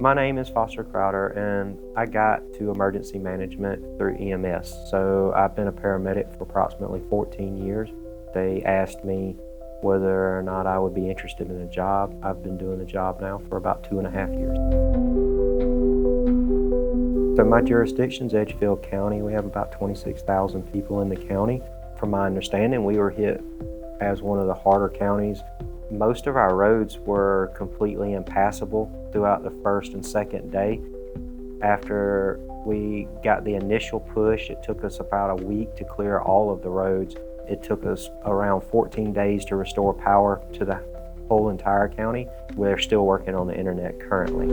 My name is Foster Crowder, and I got to emergency management through EMS. So I've been a paramedic for approximately 14 years. They asked me whether or not I would be interested in a job. I've been doing the job now for about 2.5 years. So my jurisdiction's Edgefield County. We have about 26,000 people in the county. From my understanding, we were hit as one of the harder counties. Most of our roads were completely impassable throughout the first and second day. After we got the initial push, it took us about a week to clear all of the roads. It took us around 14 days to restore power to the whole entire county. We're still working on the internet currently.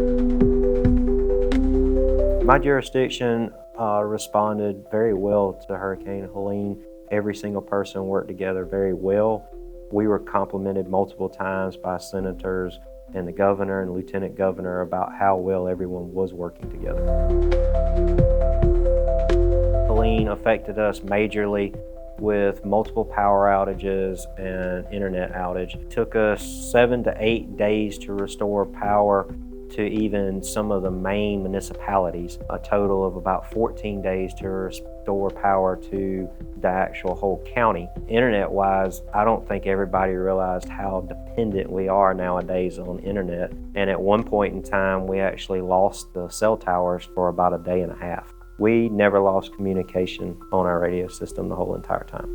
My jurisdiction responded very well to Hurricane Helene. Every single person worked together very well. We were complimented multiple times by senators and the governor and lieutenant governor about how well everyone was working together. Helene affected us majorly with multiple power outages and internet outage. It took us 7 to 8 days to restore power to even some of the main municipalities, a total of about 14 days to restore power to the actual whole county. Internet-wise, I don't think everybody realized how dependent we are nowadays on internet. And at one point in time, we actually lost the cell towers for about a day and a half. We never lost communication on our radio system the whole entire time.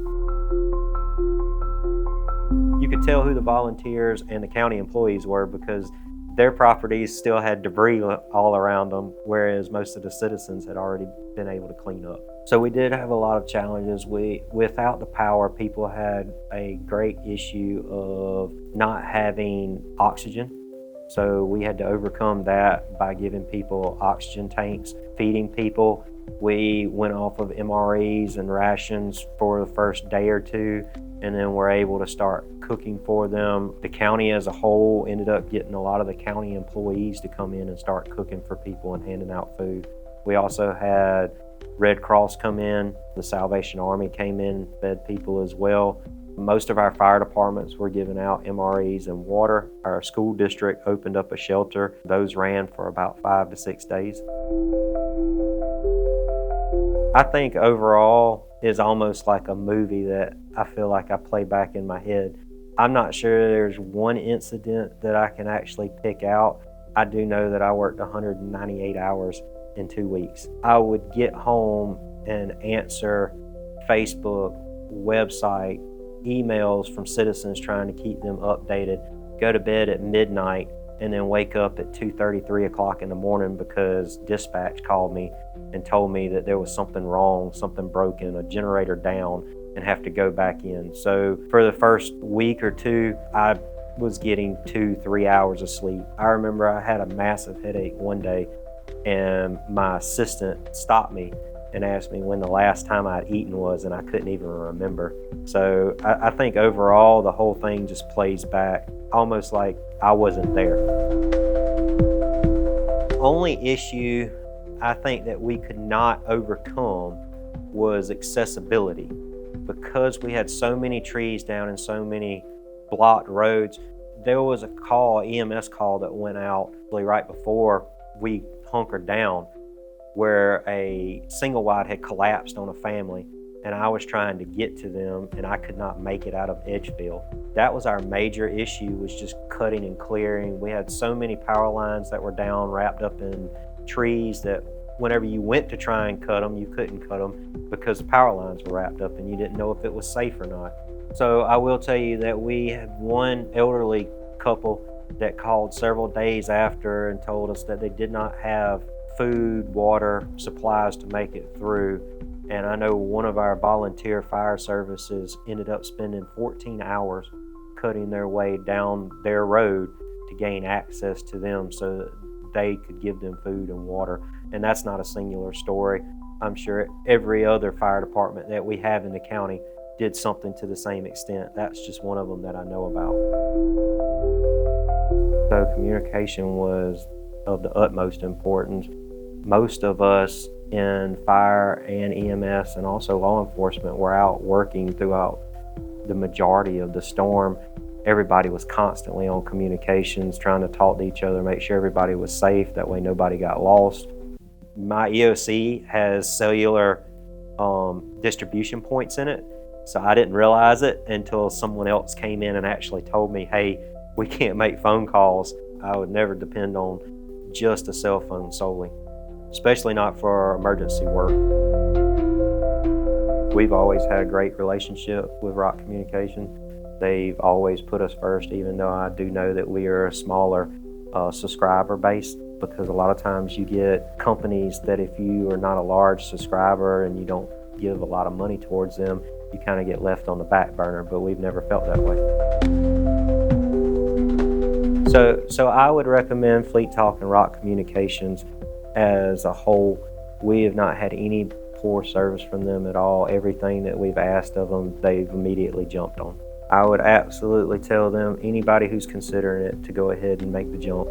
You could tell who the volunteers and the county employees were because their properties still had debris all around them, whereas most of the citizens had already been able to clean up. So we did have a lot of challenges. Without the power, people had a great issue of not having oxygen. So we had to overcome that by giving people oxygen tanks, feeding people. We went off of MREs and rations for the first day or two, and then we're able to start cooking for them. The county as a whole ended up getting a lot of the county employees to come in and start cooking for people and handing out food. We also had Red Cross come in, the Salvation Army came in, fed people as well. Most of our fire departments were giving out MREs and water. Our school district opened up a shelter. Those ran for about 5 to 6 days. I think overall is almost like a movie that I feel like I play back in my head. I'm not sure there's one incident that I can actually pick out. I do know that I worked 198 hours in 2 weeks. I would get home and answer Facebook, website, emails from citizens trying to keep them updated, go to bed at midnight, and then wake up at 2:30, 3 o'clock in the morning because dispatch called me and told me that there was something wrong, something broken, a generator down, and have to go back in. So for the first week or two, I was getting 2-3 hours of sleep. I remember I had a massive headache one day, and my assistant stopped me and asked me when the last time I'd eaten was, and I couldn't even remember. So I think overall the whole thing just plays back almost like I wasn't there. Only issue I think that we could not overcome was accessibility. Because we had so many trees down and so many blocked roads, there was a EMS call that went out right before we hunkered down, where a single wide had collapsed on a family, and I was trying to get to them and I could not make it out of Edgefield. That was our major issue, was just cutting and clearing. We had so many power lines that were down, wrapped up in trees, that whenever you went to try and cut them, you couldn't cut them because the power lines were wrapped up and you didn't know if it was safe or not. So I will tell you that we had one elderly couple that called several days after and told us that they did not have food, water, supplies to make it through. And I know one of our volunteer fire services ended up spending 14 hours cutting their way down their road to gain access to them so that they could give them food and water. And that's not a singular story. I'm sure every other fire department that we have in the county did something to the same extent. That's just one of them that I know about. So communication was of the utmost importance. Most of us in fire and EMS and also law enforcement were out working throughout the majority of the storm. everybody was constantly on communications, trying to talk to each other, make sure everybody was safe, that way nobody got lost. My EOC has cellular distribution points in it, so I didn't realize it until someone else came in and actually told me, hey, we can't make phone calls. I would never depend on just a cell phone solely, especially not for emergency work. We've always had a great relationship with Rock Communication. They've always put us first, even though I do know that we are a smaller subscriber base, because a lot of times you get companies that if you are not a large subscriber and you don't give a lot of money towards them, you kind of get left on the back burner, but we've never felt that way. So I would recommend Fleettalk and Rock Communications as a whole. We have not had any poor service from them at all. Everything that we've asked of them, they've immediately jumped on. I would absolutely tell them, anybody who's considering it, to go ahead and make the jump.